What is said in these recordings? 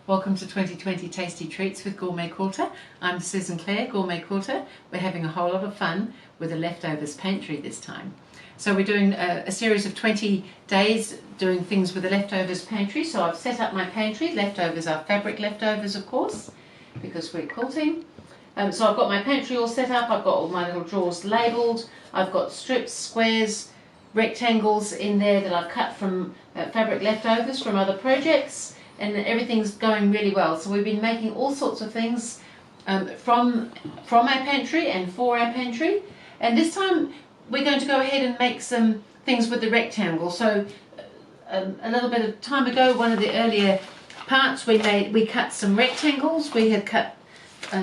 Welcome to 2020 Tasty Treats with GourmetQuilter. I'm Susan Clare, GourmetQuilter. We're having a whole lot of fun with the Leftovers Pantry this time. So we're doing a series of 20 days doing things with the Leftovers Pantry. So I've set up my pantry. Leftovers are fabric leftovers, of course, because we're quilting. So I've got my pantry all set up. I've got all my little drawers labelled. I've got strips, squares, rectangles in there that I've cut from fabric leftovers from other projects. And everything's going really well. So we've been making all sorts of things from our pantry and for our pantry. And this time we're going to go ahead and make some things with the rectangle. So a little bit of time ago, one of the earlier parts, we cut some rectangles. We had cut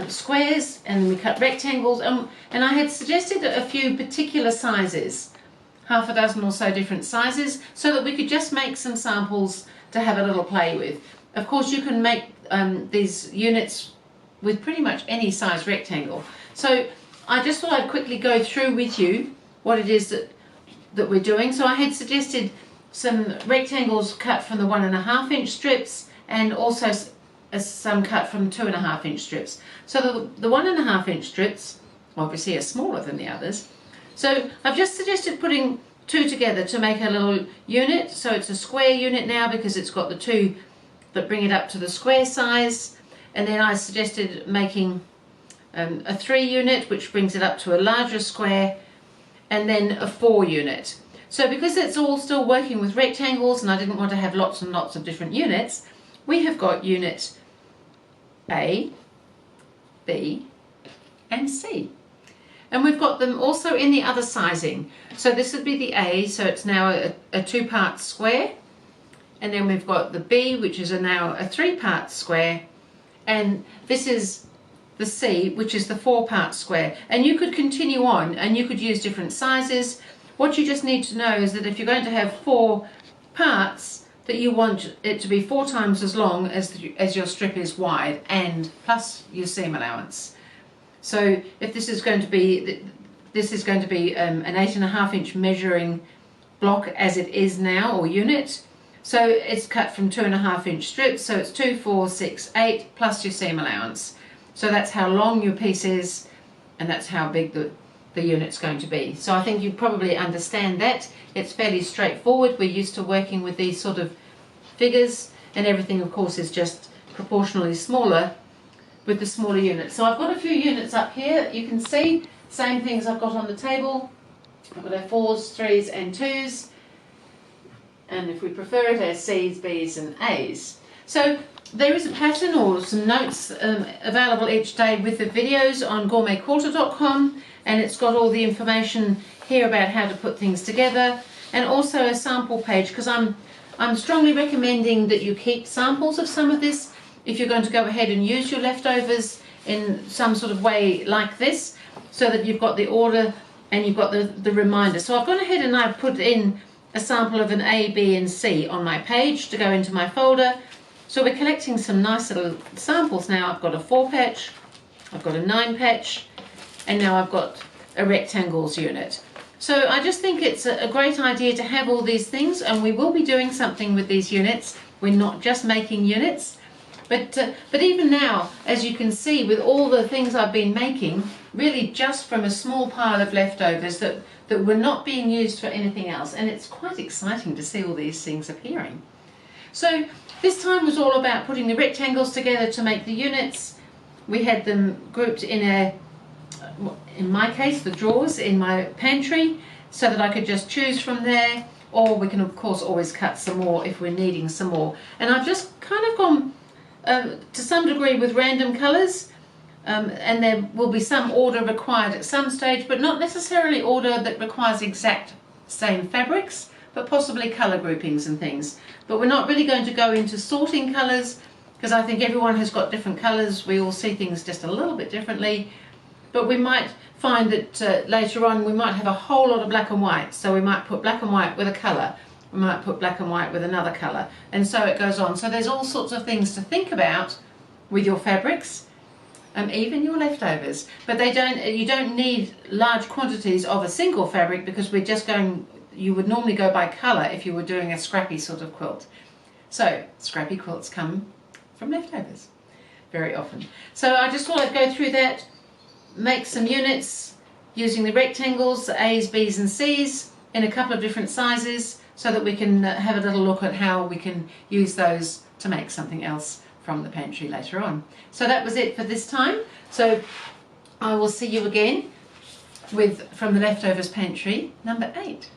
squares and we cut rectangles. And I had suggested a few particular sizes, half a dozen or so different sizes, so that we could just make some samples to have a little play with. Of course, you can make these units with pretty much any size rectangle. So I just thought I'd quickly go through with you what it is that we're doing. So I had suggested some rectangles cut from the 1.5 inch strips and also some cut from 2.5 inch strips. So the 1.5 inch strips obviously are smaller than the others. So I've just suggested putting two together to make a little unit. So it's a square unit now because it's got the two that bring it up to the square size. And then I suggested making a 3 unit, which brings it up to a larger square, and then a 4 unit. So because it's all still working with rectangles and I didn't want to have lots and lots of different units, we have got unit A, B, and C. And we've got them also in the other sizing. So this would be the A, so it's now a 2-part square. And then we've got the B, which is now a 3-part square. And this is the C, which is the 4-part square. And you could continue on and you could use different sizes. What you just need to know is that if you're going to have 4 parts, that you want it to be 4 times as long as your strip is wide, and plus your seam allowance. So if this is going to be an 8.5 inch measuring block as it is now, or unit. So it's cut from 2.5 inch strips, so it's 2, 4, 6, 8 plus your seam allowance. So that's how long your piece is, and that's how big the unit's going to be. So I think you probably understand that. It's fairly straightforward. We're used to working with these sort of figures, and everything of course is just proportionally smaller with the smaller units. So I've got a few units up here. You can see same things I've got on the table. I've got our 4s, 3s and 2s, and if we prefer it, our C's, B's and A's. So there is a pattern or some notes available each day with the videos on GourmetQuilter.com, and it's got all the information here about how to put things together, and also a sample page, because I'm strongly recommending that you keep samples of some of this if you're going to go ahead and use your leftovers in some sort of way like this, so that you've got the order and you've got the reminder. So I've gone ahead and I've put in a sample of an A, B and C on my page to go into my folder. So we're collecting some nice little samples now. I've got a 4 patch, I've got a 9 patch, and now I've got a rectangles unit. So I just think it's a great idea to have all these things, and we will be doing something with these units. We're not just making units. But even now, as you can see, with all the things I've been making, really just from a small pile of leftovers that were not being used for anything else, and it's quite exciting to see all these things appearing. So this time was all about putting the rectangles together to make the units. We had them grouped in my case, the drawers in my pantry, so that I could just choose from there, or we can of course always cut some more if we're needing some more. And I've just kind of gone to some degree with random colours, and there will be some order required at some stage, but not necessarily order that requires exact same fabrics, but possibly colour groupings and things. But we're not really going to go into sorting colours, because I think everyone has got different colours. We all see things just a little bit differently, but we might find that later on we might have a whole lot of black and white, so we might put black and white with a colour. We might put black and white with another colour, and so it goes on. So there's all sorts of things to think about with your fabrics, even your leftovers. But you don't need large quantities of a single fabric, because we're just going, you would normally go by colour if you were doing a scrappy sort of quilt. So scrappy quilts come from leftovers very often. So I just thought I'd go through that, make some units using the rectangles, A's, B's and C's in a couple of different sizes so that we can have a little look at how we can use those to make something else from the pantry later on. So that was it for this time. So I will see you again with from the Leftovers Pantry number 8.